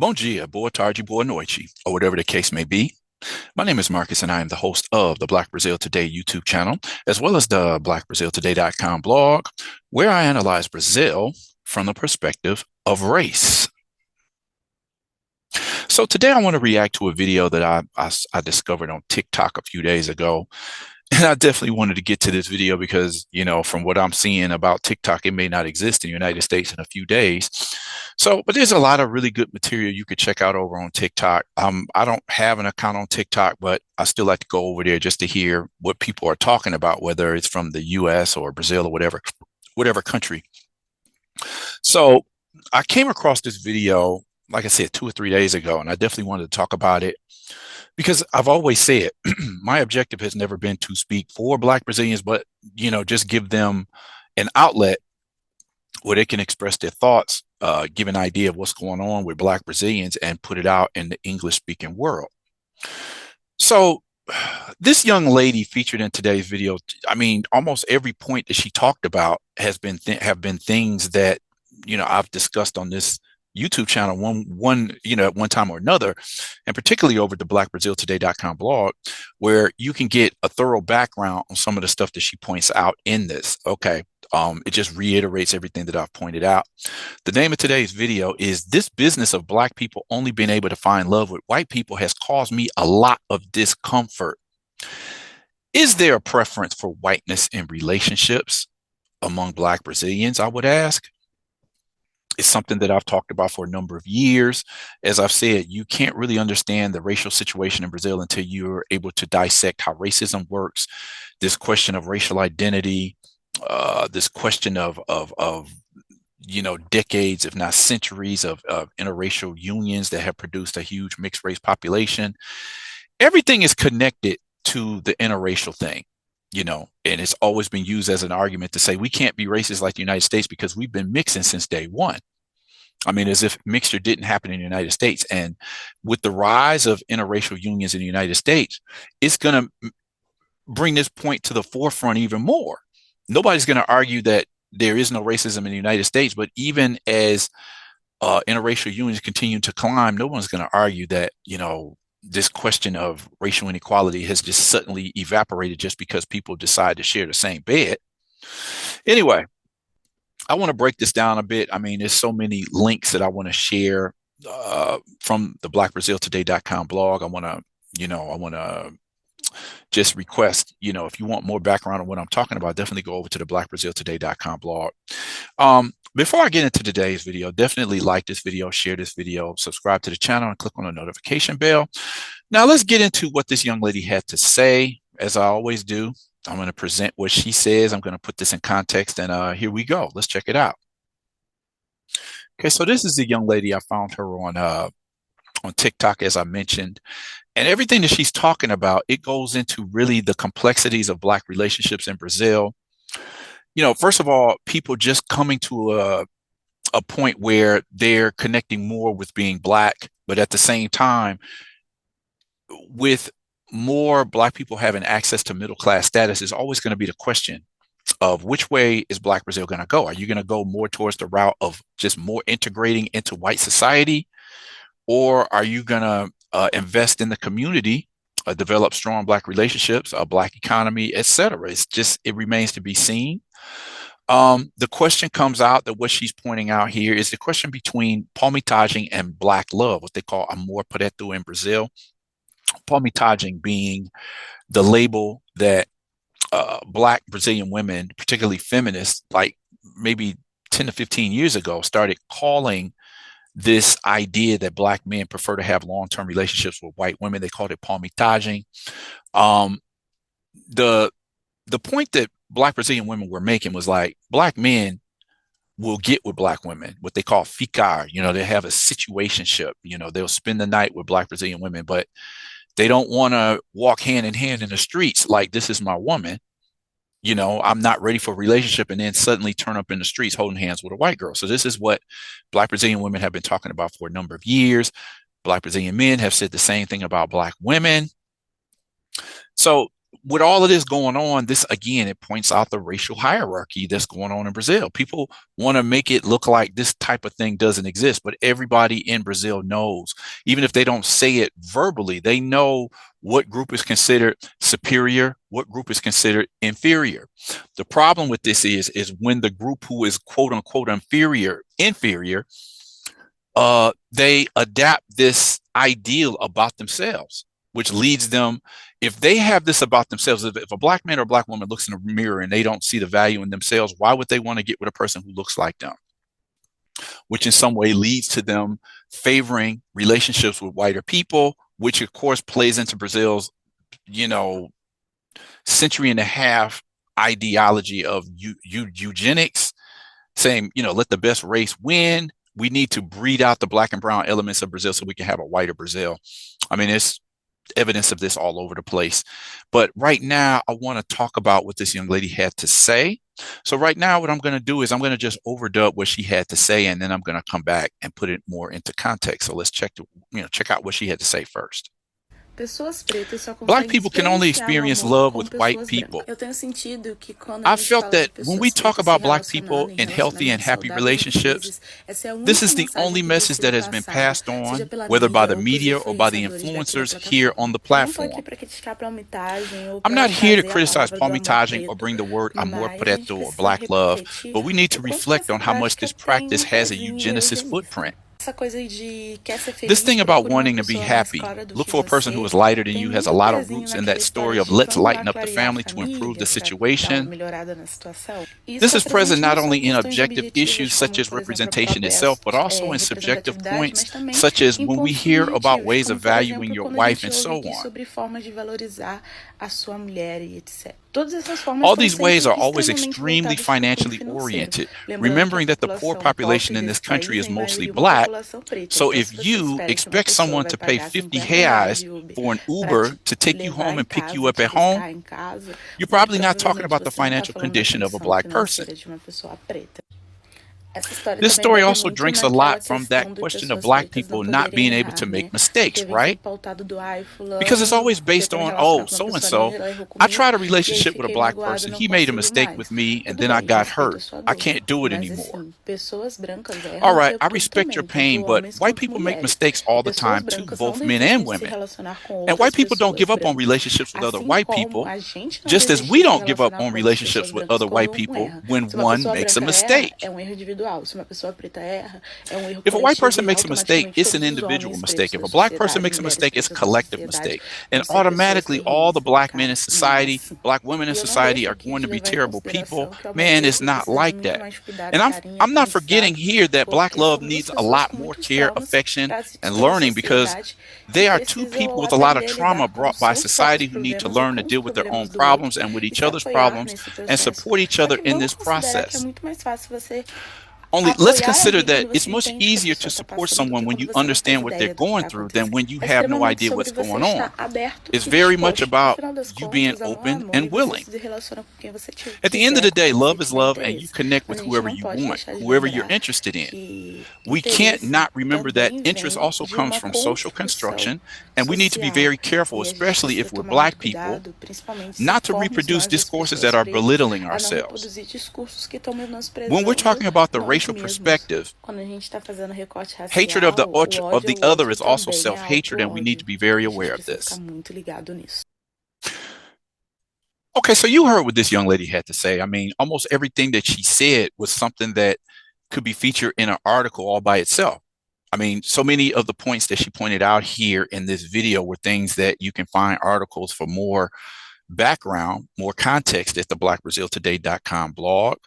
Bom dia, boa tarde, boa noite, or whatever the case may be. My name is Marcus, and I am the host of the Black Brazil Today YouTube channel, as well as the blackbraziltoday.com blog, where I analyze Brazil from the perspective of race. So today I want to react to a video that I discovered on TikTok a few days ago. And I definitely wanted to get to this video because, from what I'm seeing about TikTok, it may not exist in the United States in a few days. So, but there's a lot of really good material you could check out over on TikTok. I don't have an account on TikTok, but I still like to go over there just to hear what people are talking about, whether it's from the US or Brazil or whatever country. So I came across this video, like I said, 2 or 3 days ago, and I definitely wanted to talk about it because I've always said my objective has never been to speak for Black Brazilians, but just give them an outlet where they can express their thoughts, give an idea of what's going on with Black Brazilians, and put it out in the English-speaking world. So this young lady featured in today's video, I mean, almost every point that she talked about have been things that I've discussed on this YouTube channel at one time or another, and particularly over the blackbraziltoday.com blog, where you can get a thorough background on some of the stuff that she points out in this. Okay. It just reiterates everything that I've pointed out. The name of today's video is "This Business of Black People Only Being Able to Find Love with White People Has Caused Me a Lot of Discomfort. Is there a preference for whiteness in relationships among Black Brazilians?" I would ask. It's something that I've talked about for a number of years. As I've said, you can't really understand the racial situation in Brazil until you're able to dissect how racism works, this question of racial identity, this question of decades, if not centuries, of interracial unions that have produced a huge mixed race population. Everything is connected to the interracial thing. And it's always been used as an argument to say we can't be racist like the United States because we've been mixing since day one. I mean, as if mixture didn't happen in the United States. And with the rise of interracial unions in the United States, it's going to bring this point to the forefront even more. Nobody's going to argue that there is no racism in the United States, but even as interracial unions continue to climb, no one's going to argue that, this question of racial inequality has just suddenly evaporated just because people decide to share the same bed. Anyway, I want to break this down a bit. I mean, there's so many links that I want to share from the blackbraziltoday.com blog. I want to just request, if you want more background on what I'm talking about, definitely go over to the blackbraziltoday.com blog. Before I get into today's video, definitely like this video, share this video, subscribe to the channel, and click on the notification bell. Now let's get into what this young lady had to say. As I always do, I'm going to present what she says. I'm going to put this in context, and here we go. Let's check it out. Okay, so this is the young lady. I found her on TikTok, as I mentioned. And everything that she's talking about, it goes into really the complexities of Black relationships in Brazil. First of all, people just coming to a point where they're connecting more with being Black, but at the same time, with more Black people having access to middle class status, is always going to be the question of which way is Black Brazil going to go? Are you going to go more towards the route of just more integrating into white society? Or are you going to invest in the community, develop strong Black relationships, a Black economy, etc.? It remains to be seen. The question comes out that what she's pointing out here is the question between palmitagem and Black love, what they call amor preto in Brazil. Palmitagem being the label that Black Brazilian women, particularly feminists, like maybe 10 to 15 years ago, started calling this idea that Black men prefer to have long-term relationships with white women. They called it palmitagem. The point that Black Brazilian women were making was like, Black men will get with Black women, what they call ficar. They have a situationship. They'll spend the night with Black Brazilian women, but they don't want to walk hand in hand in the streets like, this is my woman. I'm not ready for a relationship, and then suddenly turn up in the streets holding hands with a white girl. So this is what Black Brazilian women have been talking about for a number of years. Black Brazilian men have said the same thing about Black women. So with all of this going on, this again, it points out the racial hierarchy that's going on in Brazil. People want to make it look like this type of thing doesn't exist, but everybody in Brazil knows, even if they don't say it verbally, they know what group is considered superior, what group is considered inferior. The problem with this is when the group who is quote unquote inferior, they adapt this ideal about themselves, which leads them, if they have this about themselves, if a black man or a black woman looks in a mirror and they don't see the value in themselves, why would they want to get with a person who looks like them? Which in some way leads to them favoring relationships with whiter people, which of course plays into Brazil's, century and a half ideology of eugenics, saying, let the best race win. We need to breed out the black and brown elements of Brazil so we can have a whiter Brazil. I mean, it's evidence of this all over the place. But right now, I want to talk about what this young lady had to say. So right now, what I'm going to do is I'm going to just overdub what she had to say, and then I'm going to come back and put it more into context. So let's check out what she had to say first. Black people can only experience love with white people. I felt that when we talk about Black people in healthy and happy relationships, this is the only message that has been passed on, whether by the media or by the influencers here on the platform. I'm not here to criticize palmitagem or bring the word amor preto or Black love, but we need to reflect on how much this practice has a eugenicist footprint. This thing about wanting to be happy, look for a person who is lighter than you, has a lot of roots in that story of let's lighten up the family to improve the situation. This is present not only in objective issues such as representation itself, but also in subjective points such as when we hear about ways of valuing your wife and so on. All these ways are always extremely financially oriented, remembering that the poor population in this country is mostly Black. So if you expect someone to pay 50 reais for an Uber to take you home and pick you up at home, you're probably not talking about the financial condition of a Black person. This story also drinks a lot from that question of Black people not being able to make mistakes, right? Because it's always based on, oh, so-and-so, I tried a relationship with a Black person, he made a mistake with me, and then I got hurt. I can't do it anymore. All right, I respect your pain, but white people make mistakes all the time too, both men and women. And white people don't give up on relationships with other white people, just as we don't give up on relationships with other white people when one makes a mistake. If a white person makes a mistake, it's an individual mistake. If a Black person makes a mistake, it's a collective mistake. And automatically, all the Black men in society, Black women in society are going to be terrible people. Man, it's not like that. And I'm not forgetting here that Black love needs a lot more care, affection, and learning, because they are two people with a lot of trauma brought by society who need to learn to deal with their own problems and with each other's problems and support each other in this process. Only let's consider that it's much easier to support someone when you understand what they're going through than when you have no idea what's going on. It's very much about you being open and willing. At the end of the day, love is love, and you connect with whoever you want, whoever you're interested in. We can't not remember that interest also comes from social construction, and we need to be very careful, especially if we're Black people, not to reproduce discourses that are belittling ourselves. When we're talking about the racial perspective, hatred of the other is also self-hatred, and we need to be very aware of this. Okay, so you heard what this young lady had to say. I mean, almost everything that she said was something that could be featured in an article all by itself. I mean, so many of the points that she pointed out here in this video were things that you can find articles for more background, more context at the blackbraziltoday.com blog.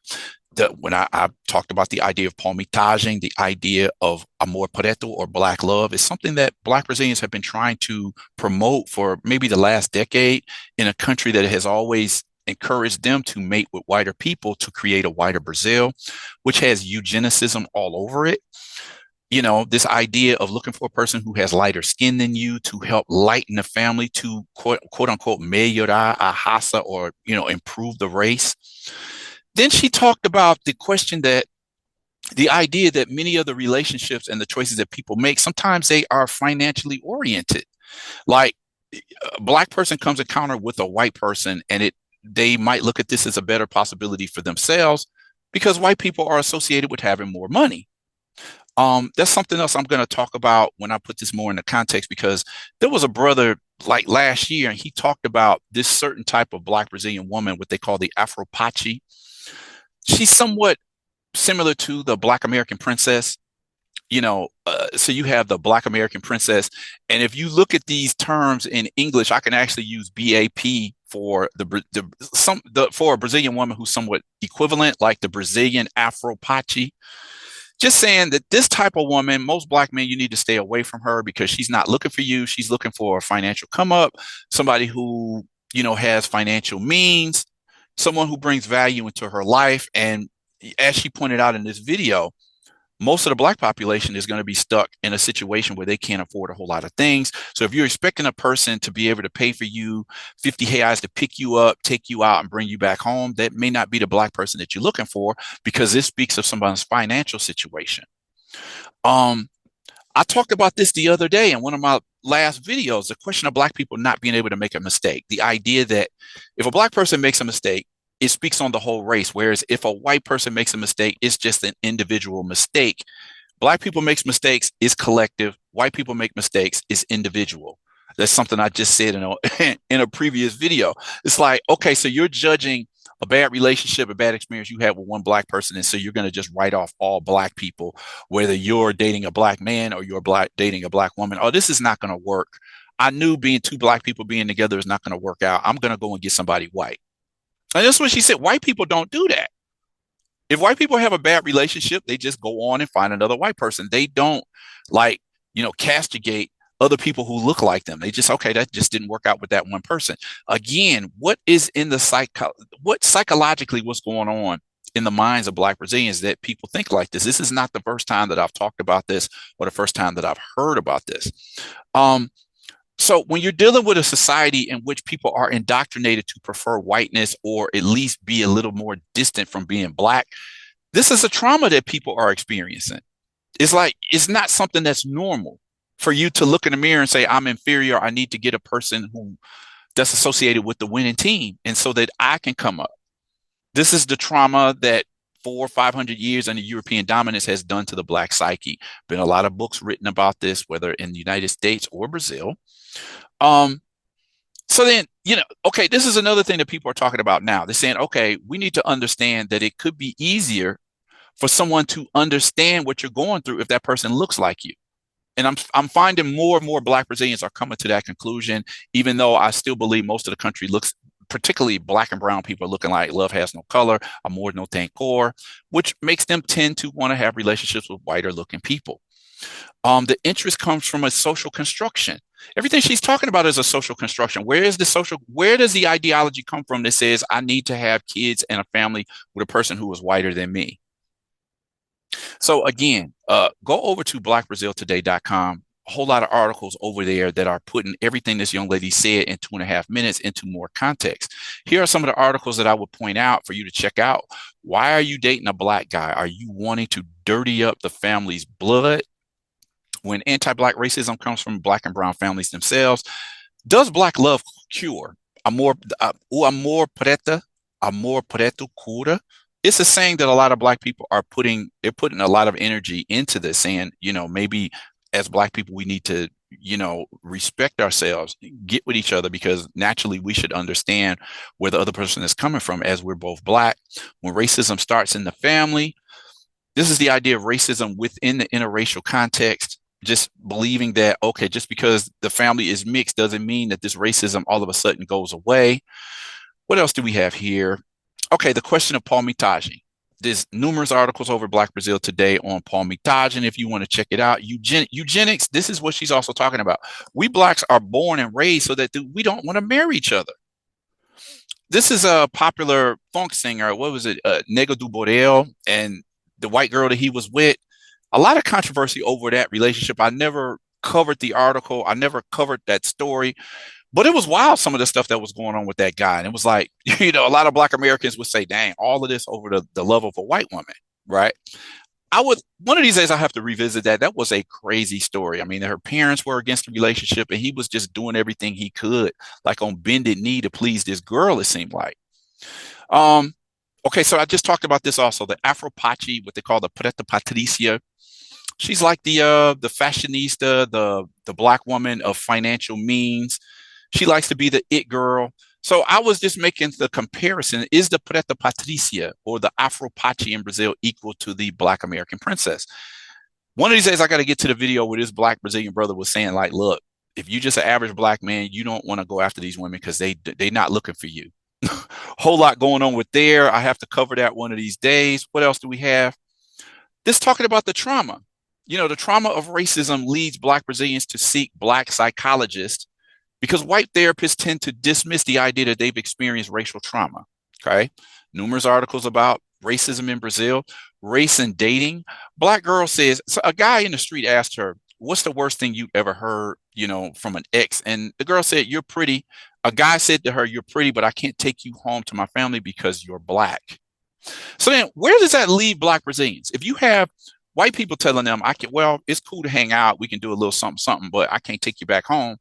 When I talked about the idea of palmitagem, the idea of amor preto or Black love is something that Black Brazilians have been trying to promote for maybe the last decade in a country that has always encouraged them to mate with whiter people to create a whiter Brazil, which has eugenicism all over it. You know, this idea of looking for a person who has lighter skin than you to help lighten the family, to quote unquote melhorar a raça, or, improve the race. Then she talked about the idea that many of the relationships and the choices that people make, sometimes they are financially oriented. Like, a black person comes encounter with a white person, and they might look at this as a better possibility for themselves because white people are associated with having more money. That's something else I'm going to talk about when I put this more into context, because there was a brother like last year, and he talked about this certain type of black Brazilian woman, what they call the Afro-Pachi. She's somewhat similar to the Black American princess. So you have the Black American princess, and if you look at these terms in English, I can actually use BAP for for a Brazilian woman who's somewhat equivalent, like the Brazilian Afro-Pachi. Just saying that this type of woman, most black men, you need to stay away from her because she's not looking for you. She's looking for a financial come up, somebody who, has financial means, someone who brings value into her life. And as she pointed out in this video, most of the black population is going to be stuck in a situation where they can't afford a whole lot of things. So if you're expecting a person to be able to pay for you 50 reais to pick you up, take you out, and bring you back home, that may not be the black person that you're looking for, because this speaks of somebody's financial situation. I talked about this the other day in one of my last videos, the question of black people not being able to make a mistake. The idea that if a black person makes a mistake, it speaks on the whole race. Whereas if a white person makes a mistake, it's just an individual mistake. Black people make mistakes is collective. White people make mistakes is individual. That's something I just said in a previous video. It's like, okay, so you're judging a bad relationship, a bad experience you had with one black person, and so you're going to just write off all black people, whether you're dating a black man or you're dating a black woman. Oh, this is not going to work. I knew being two black people being together is not going to work out. I'm going to go and get somebody white. And that's what she said. White people don't do that. If white people have a bad relationship, they just go on and find another white person. They don't castigate other people who look like them. They just, okay, that just didn't work out with that one person. Again, what is in the what psychologically what's going on in the minds of black Brazilians that people think like this? This is not the first time that I've talked about this or the first time that I've heard about this. So when you're dealing with a society in which people are indoctrinated to prefer whiteness or at least be a little more distant from being black, this is a trauma that people are experiencing. It's like, it's not something that's normal for you to look in the mirror and say, I'm inferior. I need to get a person that's associated with the winning team, and so that I can come up. This is the trauma that 400 or 500 years under European dominance has done to the black psyche. Been a lot of books written about this, whether in the United States or Brazil. So then, okay, this is another thing that people are talking about now. They're saying, okay, we need to understand that it could be easier for someone to understand what you're going through if that person looks like you. And I'm finding more and more black Brazilians are coming to that conclusion, even though I still believe most of the country looks, particularly black and brown people, are looking like love has no color, amor no tem cor, which makes them tend to want to have relationships with whiter looking people. The interest comes from a social construction. Everything she's talking about is a social construction. Where does the ideology come from that says I need to have kids and a family with a person who is whiter than me? So again, go over to blackbraziltoday.com. A whole lot of articles over there that are putting everything this young lady said in 2.5 minutes into more context. Here are some of the articles that I would point out for you to check out. Why are you dating a black guy? Are you wanting to dirty up the family's blood? When anti-black racism comes from black and brown families themselves, does black love cure? Amor preta, amor preto cura. It's a saying that a lot of black people are putting a lot of energy into this, saying, maybe as black people, we need to, respect ourselves, get with each other, because naturally we should understand where the other person is coming from, as we're both black. When racism starts in the family, this is the idea of racism within the interracial context. Just believing that, okay, just because the family is mixed doesn't mean that this racism all of a sudden goes away. What else do we have here? Okay, the question of palmitage. There's numerous articles over Black Brazil Today on palmitage, and if you want to check it out, eugenics, this is what she's also talking about. We blacks are born and raised so that we don't want to marry each other. This is a popular funk singer. What was it? Nego do Borel, and the white girl that he was with. A lot of controversy over that relationship. I never covered the article. I never covered that story, but it was wild, some of the stuff that was going on with that guy. And it was like, a lot of black Americans would say, dang, all of this over the love of a white woman, right? I would, one of these days I have to revisit that. That was a crazy story. I mean, her parents were against the relationship and he was just doing everything he could, like on bended knee to please this girl, it seemed like. Um, okay, so I just talked about this also, the Afro-Pachi, what they call the Preta Patricia. She's like the fashionista, the black woman of financial means. She likes to be the it girl. So I was just making the comparison. Is the Preta Patricia or the Afro-Pachi in Brazil equal to the Black American princess? One of these days, I got to get to the video where this Black Brazilian brother was saying, like, look, if you just an average Black man, you don't want to go after these women because they not looking for you. Whole lot going on with there. I have to cover that one of these days. What else do we have? This talking about the trauma. You know, the trauma of racism leads Black Brazilians to seek Black psychologists because white therapists tend to dismiss the idea that they've experienced racial trauma. Okay. Numerous articles about racism in Brazil, race and dating. Black girl says, so a guy in the street asked her, what's the worst thing you ever heard, you know, from an ex? And the girl said, you're pretty. A guy said to her, you're pretty, but I can't take you home to my family because you're Black. So then where does that leave Black Brazilians? If you have white people telling them, well, it's cool to hang out. We can do a little something, something, but I can't take you back home.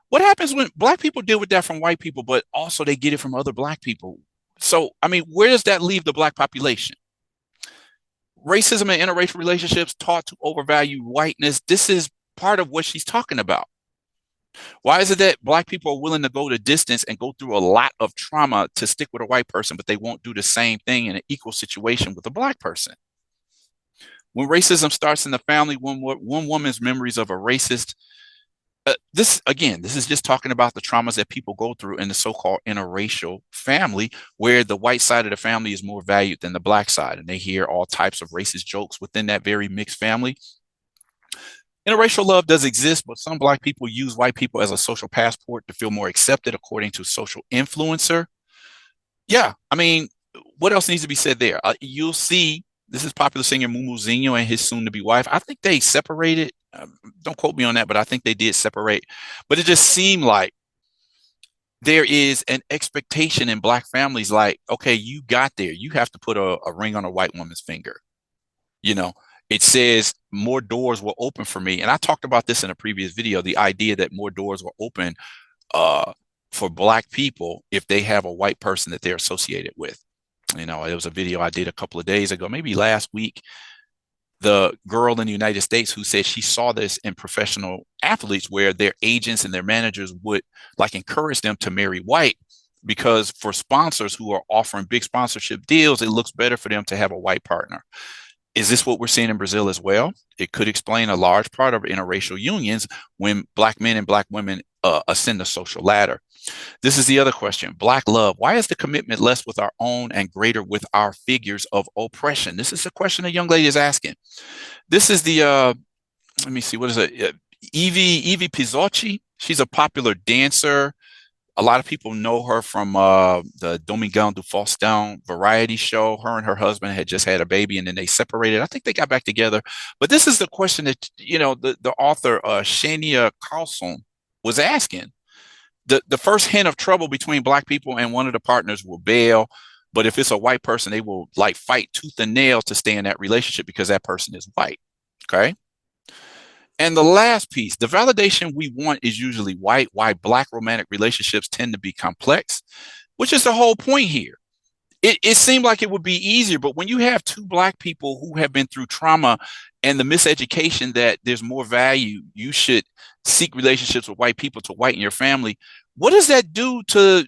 What happens when Black people deal with that from white people, but also they get it from other Black people? So, I mean, where does that leave the Black population? Racism and interracial relationships taught to overvalue whiteness. This is part of what she's talking about. Why is it that Black people are willing to go the distance and go through a lot of trauma to stick with a white person, but they won't do the same thing in an equal situation with a Black person? When racism starts in the family, one woman's memories of a racist, this is just talking about the traumas that people go through in the so-called interracial family, where the white side of the family is more valued than the Black side. And they hear all types of racist jokes within that very mixed family. Interracial love does exist, but some Black people use white people as a social passport to feel more accepted, according to social influencer. Yeah, I mean, what else needs to be said there? You'll see, this is popular singer Mumuzinho and his soon-to-be wife. I think they separated. Don't quote me on that, but I think they did separate. But it just seemed like there is an expectation in Black families, like, okay, you got there. You have to put a ring on a white woman's finger. You know, it says more doors will open for me. And I talked about this in a previous video, the idea that more doors will open for Black people if they have a white person that they're associated with. You know, it was a video I did a couple of days ago, maybe last week. The girl in the United States who said she saw this in professional athletes where their agents and their managers would like encourage them to marry white because for sponsors who are offering big sponsorship deals, it looks better for them to have a white partner. Is this what we're seeing in Brazil as well? It could explain a large part of interracial unions when Black men and Black women ascend the social ladder. This is the other question. Black love. Why is the commitment less with our own and greater with our figures of oppression? This is a question a young lady is asking. This is the, let me see, what is it? Evie Pizzotti. She's a popular dancer. A lot of people know her from the Domingão do Faustão variety show. Her and her husband had just had a baby and then they separated. I think they got back together. But this is the question that, you know, the author, Shania Carlson, was asking. The first hint of trouble between Black people and one of the partners will bail. But if it's a white person, they will like fight tooth and nail to stay in that relationship because that person is white. Okay. And the last piece, the validation we want is usually white. Why Black romantic relationships tend to be complex, which is the whole point here. It seemed like it would be easier, but when you have two Black people who have been through trauma and the miseducation that there's more value, you should seek relationships with white people to whiten your family. What does that do to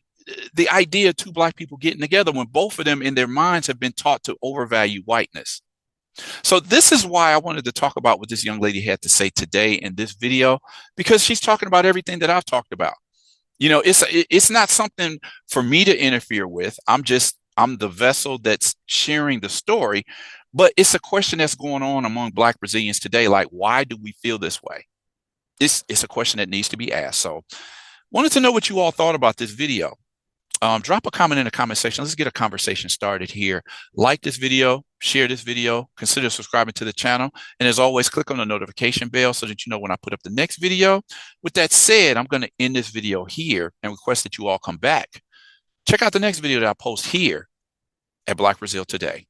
the idea of two Black people getting together when both of them in their minds have been taught to overvalue whiteness? So this is why I wanted to talk about what this young lady had to say today in this video, because she's talking about everything that I've talked about. You know, it's not something for me to interfere with. I'm the vessel that's sharing the story, but it's a question that's going on among Black Brazilians today. Like, why do we feel this way? It's a question that needs to be asked. So wanted to know what you all thought about this video. Drop a comment in the comment section. Let's get a conversation started here. Like this video, share this video, consider subscribing to the channel. And as always, click on the notification bell so that you know when I put up the next video. With that said, I'm going to end this video here and request that you all come back. Check out the next video that I post here at Black Brazil Today.